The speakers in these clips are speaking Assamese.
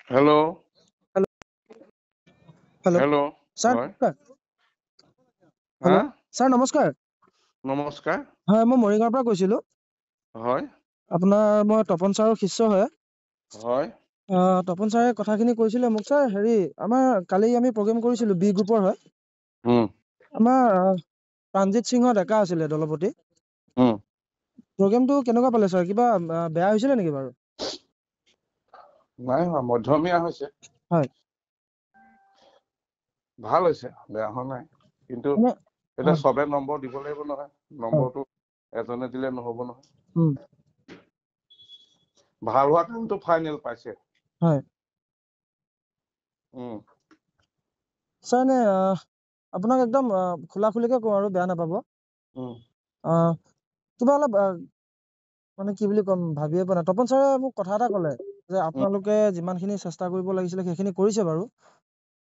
Hello' hello' hello' hello' sir হয় নমস্কাৰ হা হেল্ল' স্যাৰ নমস্কাৰ নমস্কাৰ হয় মই মৰিগাঁৱৰ পৰা কৈছিলো হয় আপোনাৰ মই তপন ছাৰৰ শিষ্য হয় হয় তপন ছাৰে কথাখিনি কৈছিলে মোক ছাৰ হেৰি আমাৰ কালি আমি প্ৰগ্ৰেম কৰিছিলো বি গ্ৰুপৰ হয় উম আমাৰ প্ৰাণজিৎ সিংহ ডেকা আছিলে দলপতি উম প্ৰগ্ৰেমটো কেনেকুৱা পালে ছাৰ কিবা বেয়া হৈছিলে নেকি বাৰু নাই হোৱা মধ্যমীয়া হৈছে হয় ভাল হৈছে বেয়া হোৱা নাই কিন্তু মানে এতিয়া হয় চবে নম্বৰ দিব লাগিব নহয় হয় নম্বৰটো এজনে দিলে নহ'ব নহয় উম, ভাল হোৱা কাৰণটো ফাইনেল পাইছে হয় উম ছাৰ নে আপোনাক একদম খোলা খুলিকে কওঁ আৰু বেয়া নাপাব উম কিবা অলপ মানে কি বুলি ক'ম ভাবিয়ে পোৱা নাই তপন ছাৰে মোক কথা এটা ক'লে যে উম আপোনালোকে যিমানখিনি চেষ্টা কৰিব লাগিছিলে সেইখিনি কৰিছে বাৰু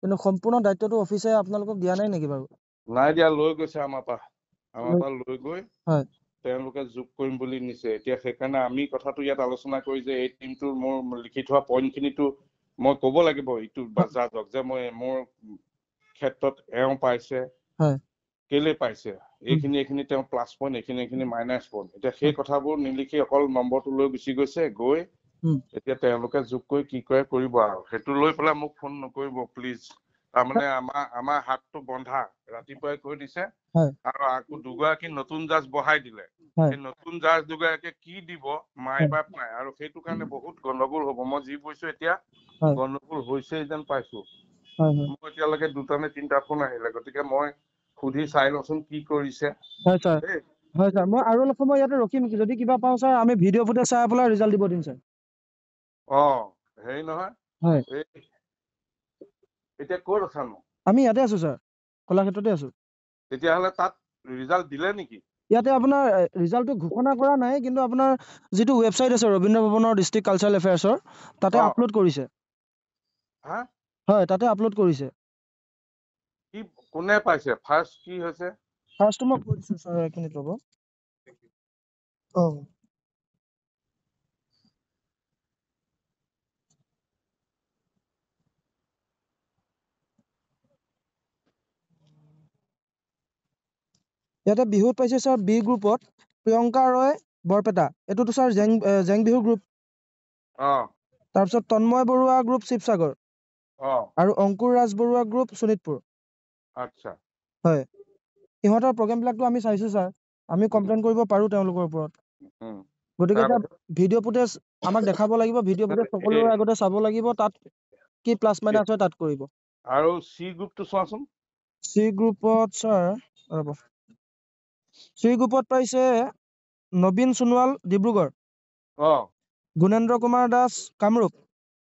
কিন্তু সম্পূৰ্ণ দায়িত্বটো অফিচে আপোনালোকক দিয়া নাই নেকি বাৰু নাই দিয়া লৈ গৈছে আমাৰ পৰা লৈ গৈ হয় তেওঁলোকে যোগ কৰিম বুলি নিছে এতিয়া সেইকাৰণে আমি কথাটো ইয়াত আলোচনা কৰি যে এই টিমটোৰ মোৰ লিখি থোৱা পইণ্টখিনিতো মই ক'ব লাগিব ইটো বাজাজক যে মই মোৰ ক্ষেত্ৰত এওঁ পাইছে হয় কেলে পাইছে উম, এইখিনি তেওঁ প্লাছ পইণ্ট এইখিনি মাইনাছ পইণ্ট এতিয়া সেই হয় কথাবোৰ নিলিখি অকল নম্বৰটো লৈ গুচি গৈছে গৈ উম, এতিয়া তেওঁলোকে যোগ কৰি কি কৰে কৰিব আৰু সেইটো লৈ পেলাই মোক ফোন নকৰিব প্লিজ তাৰমানে আমাৰ হাতটো বন্ধা ৰাতিপুৱাই কৈ দিছে হয় আৰু আকৌ দুগৰাকী নতুন জাজ বহাই দিলে হয় সেই নতুন জাজ দুগৰাকীয়ে কি দিব মাই হয় বাপ নাই আৰু সেইটো কাৰণে বহুত গণ্ডগোল হ'ব মই যি বুজিছো এতিয়া হয় গণ্ডগোল হৈছে যেন পাইছো হয় হয় মোৰ এতিয়ালৈকে 2টা নে 3টা ফোন আহিলে গতিকে মই সুধি চাই লওঁচোন কি কৰিছে হয় ছাৰ দেই হয় ছাৰ মই আৰু অলপ সময় ইয়াতে ৰখিম যদি কিবা পাওঁ ছাৰ আমি ভিডিঅ' ফুটেজ চাই পেলাই ৰিজাল্ট দিব দিম ছাৰ হেৰি নহয় হয় এই এতিয়া ক'ত আছানো আমি ইয়াতে আছো ছাৰ কলাক্ষেত্ৰতে আছো তেতিয়াহ'লে তাত ৰিজাল্ট দিলে নেকি ইয়াতে আপোনাৰ ৰিজাল্টটো ঘোষণা কৰা নাই কিন্তু আপোনাৰ যিটো ৱেবছাইট আছে ৰবীন্দ্ৰ ভৱনৰ ডিষ্ট্ৰিক্ট কালচাৰেল এফেয়াৰ্ছৰ তাতে অ আপলোড কৰিছে হা হয় তাতে আপলোড কৰিছে কি কোনে পাইছে ফাৰ্ষ্ট কি হৈছে ফাৰ্ষ্টটো মই কৈ দিছোঁ ছাৰ এক মিনিট ৰ'ব অঁ ইয়াতে বিহুত পাইছে ছাৰ বি গ্ৰুপত প্ৰিয়ংকা ৰয় বৰপেটা এইটোতো ছাৰ জেং বিহু গ্ৰুপ অ তাৰপিছত তন্ময় বৰুৱা গ্ৰুপ শিৱসাগৰ অ আৰু অংকুৰ ৰাজ বৰুৱা গ্ৰুপ শোণিতপুৰ আচ্ছা হয় ইহঁতৰ প্ৰগ্ৰেমবিলাকতো আমি চাইছো ছাৰ আমি কমপ্লেইন কৰিব পাৰোঁ তেওঁলোকৰ ওপৰত উম গতিকে এতিয়া তাৰপিছত ভিডিঅ' ফুটেজ আমাক দেখাব লাগিব ভিডিঅ' ফুটেজ সকলোৰে আগতে চাব লাগিব তাত কি প্লাছ মাইনাছ হয় তাত কৰিব আৰু চি গ্ৰুপটো চোৱাচোন চি গ্ৰুপত ছাৰ ৰ'ব চি গ্ৰুপত পাইছে নবীন সোণোৱাল ডিব্ৰুগড় অ গুণেন্দ্ৰ কুমাৰ দাস কামৰূপ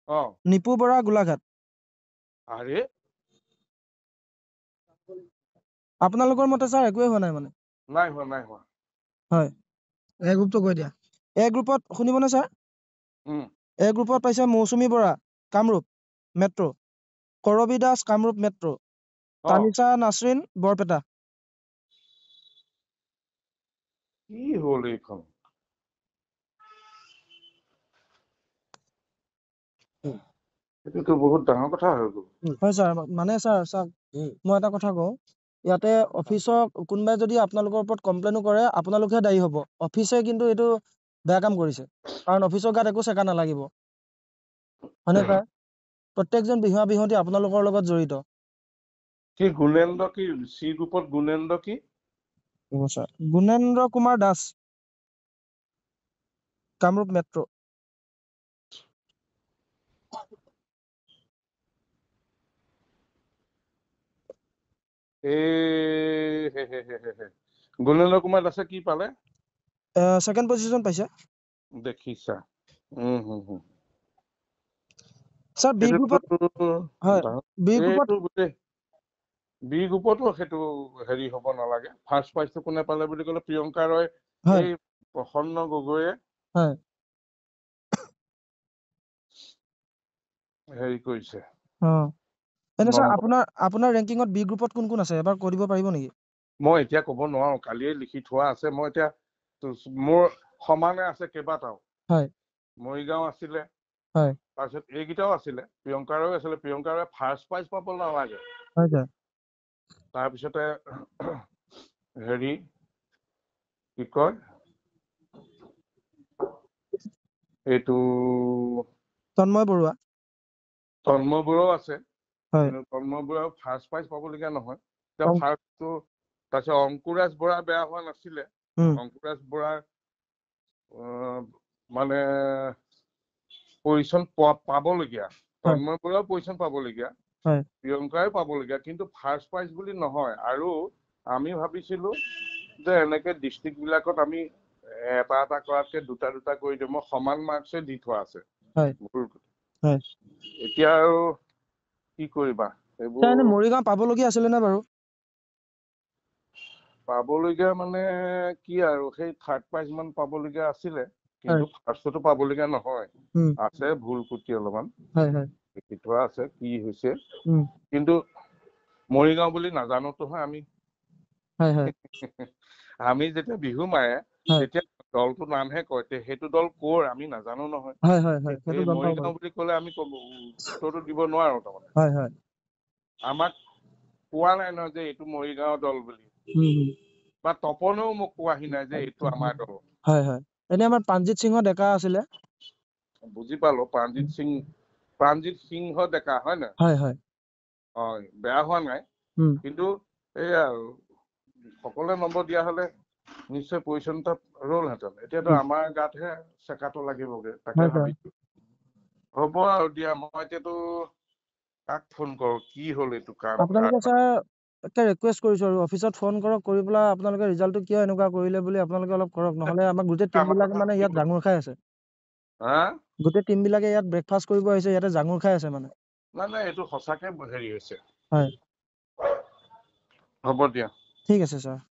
অ নিপু বৰা গোলাঘাট আৰে আপোনালোকৰ মতে ছাৰ একোৱেই হোৱা নাই মানে নাই হোৱা হয় এ গ্ৰুপটো কৈ দিয়া এ গ্ৰুপত শুনিবনে ছাৰ এ গ্ৰুপত পাইছে মৌচুমী বৰা কামৰূপ মেট্ৰ' কৰবী দাস কামৰূপ মেট্ৰ' অ তানিছা নাছৰিন বৰপেটা কি হ'ল এইখন এইটোতো বহুত ডাঙৰ কথা হৈ গ'ল হয় ছাৰ মানে ছাৰ চাওক মই এটা কথা কওঁ ইয়াতে অফিচক কোনোবাই যদি আপোনালোকৰ ওপৰত কমপ্লেইনো কৰে আপোনালোকহে দায়ী হ'ব অফিচে কিন্তু এইটো বেয়া কাম কৰিছে কাৰণ অফিচৰ গাত একো চেকা নালাগিব হয়নে ছাৰ প্ৰত্যেকজন বিহুৱা বিহুৱতী আপোনালোকৰ লগত জড়িত কি গুণেন্দ্ৰ কি চি গ্ৰুপত গুণেন্দ্ৰ কি ছাৰ গুণেন্দ্ৰ কুমাৰ দাস কামৰূপ মেট্ৰ' গুণেন্দ্ৰ কুমাৰ দাসে কি পালে ছেকেণ্ড পজিশ্যন পাইছে দেখিছা ছাৰ বি গ্ৰুপত হয় বি গ্ৰুপত এইটো গোটেই বি গ্ৰুপতো সেইটো হেৰি হ'ব নালাগে ফাৰ্ষ্ট প্ৰাইজটো কোনে পালে বুলি ক'লে প্ৰিয়ংকা ৰয় হয় এই প্ৰসন্ন গগৈয়ে হয় হেৰি কৰিছে এনে ছাৰ আপোনাৰ ৰেংকিঙত বি গ্ৰুপত কোন কোন আছে এবাৰ কৈ দিব পাৰিব নেকি মই এতিয়া ক'ব নোৱাৰো কালিয়ে লিখি থোৱা আছে মই এতিয়া মোৰ সমানে আছে কেইবাটাও হয় মৰিগাঁও আছিলে হয় তাৰপিছত এইকেইটাও আছিলে, প্ৰিয়ংকাৰো আছিলে। প্ৰিয়ংকাৰে ফাৰ্ষ্ট প্ৰাইজ পাব নালাগে। হয় ছাৰ তাৰপিছতে হেৰি কি কয়, এইটো তন্ময় বৰুৱা তন্ময় বৰুৱাও আছে, হয় কিন্তু তন্ময় বৰুৱা ফাৰ্ষ্ট প্ৰাইজ পাবলগীয়া নহয়। এতিয়া অং- ফাৰ্ষ্টটো তাৰপিছত অংকুৰাজ বৰা বেয়া হোৱা নাছিলে। উম, অংকুৰাজ বৰাৰ মানে পজিশ্যন পাবলগীয়া, হয় তন্ময় বৰুৱাও পজিশ্যন পাবলগীয়া, হয় প্ৰিয়ংকাই পাবলগীয়া, কিন্তু ফাৰ্ষ্ট প্ৰাইজ বুলি নহয়। আৰু আমি ভাবিছিলো যে এনেকে ডিষ্ট্ৰিক্ট বিলাকত আমি এটা এটা কৰাতকে দুটা দুটা কৰি দিওঁ। মই সমান মাৰ্কছে দি থোৱা আছে। হয় হয় এতিয়া আৰু কি কৰিবা, ছাৰ এইবোৰ এনে মৰিগাঁও পাবলগীয়া আছিলে নে বাৰু? পাবলগীয়া মানে কি আৰু সেই থাৰ্ড প্ৰাইজ মান পাবলগীয়া আছিলে, হয় কিন্তু ফাৰ্ষ্টতো পাবলগীয়া নহয়। উম, আছে ভুল কুটি অলপমান হয় হয় লিখি থোৱা আছে, কি হৈছে। উম, কিন্তু মৰিগাঁও বুলি নাজানোতো আমি। হয় হয় আমি যেতিয়া বিহু মাৰে হয় তেতিয়া দলটোৰ নামহে কয়, সেইটো দল ক'ৰ আমি নাজানো নহয়। হয় হয় হয় সেইটো এই গম পাওঁ বাৰু মৰিগাঁও বুলি ক'লে আমি উত্তৰটো দিব নোৱাৰো তাৰমানে। হয় হয় আমাক কোৱা নাই নহয় যে এইটো মৰিগাঁও দল বুলি, উম, উম, বা তপনেও মোক কোৱাহি নাই যে এইটো আমাৰ দল। হয় হয় এনে আমাৰ প্ৰাণজিৎ সিংহ ডেকা আছিলে। বুজি পালো, প্ৰাণজিৎ সিংহ ডেকা হয় নাই? হয় হয় হয়, বেয়া হোৱা নাই, উম, কিন্তু এইয়া আৰু সকলোৱে নম্বৰ দিয়া হলে নিশ্চয় পজিশ্যন তাত ৰলহেঁতেন। এতিয়াতো উম, আমাৰ গাতহে চেকাটো লাগিবগে, তাকে হয় ছাৰ ভাবিছো। হ'ব আৰু দিয়া, মই এতিয়াতো কাক ফোন কৰো, কি হ'ল এইটো কাম। আপোনালোকে ছাৰ একে ৰিকুৱেষ্ট কৰিছো আৰু অফিচত ফোন কৰক, কৰি পেলাই আপোনালোকে ৰিজাল্টটো কিয় এনেকুৱা কৰিলে বুলি আপোনালোকে অলপ কৰক, নহলে আমাৰ গোটেই টিম আমাৰ বিলাকে কথা মানে ইয়াত জাঙুৰ খাই আছে। হা গোটেই টিম বিলাকে ইয়াত ব্ৰেকফাষ্ট কৰিব আহিছে, ইয়াতে জাঙুৰ খাই আছে মানে। নাই নাই, এইটো সঁচাকে হেৰি হৈছে। হয় হ'ব দিয়া। ঠিক আছে ছাৰ।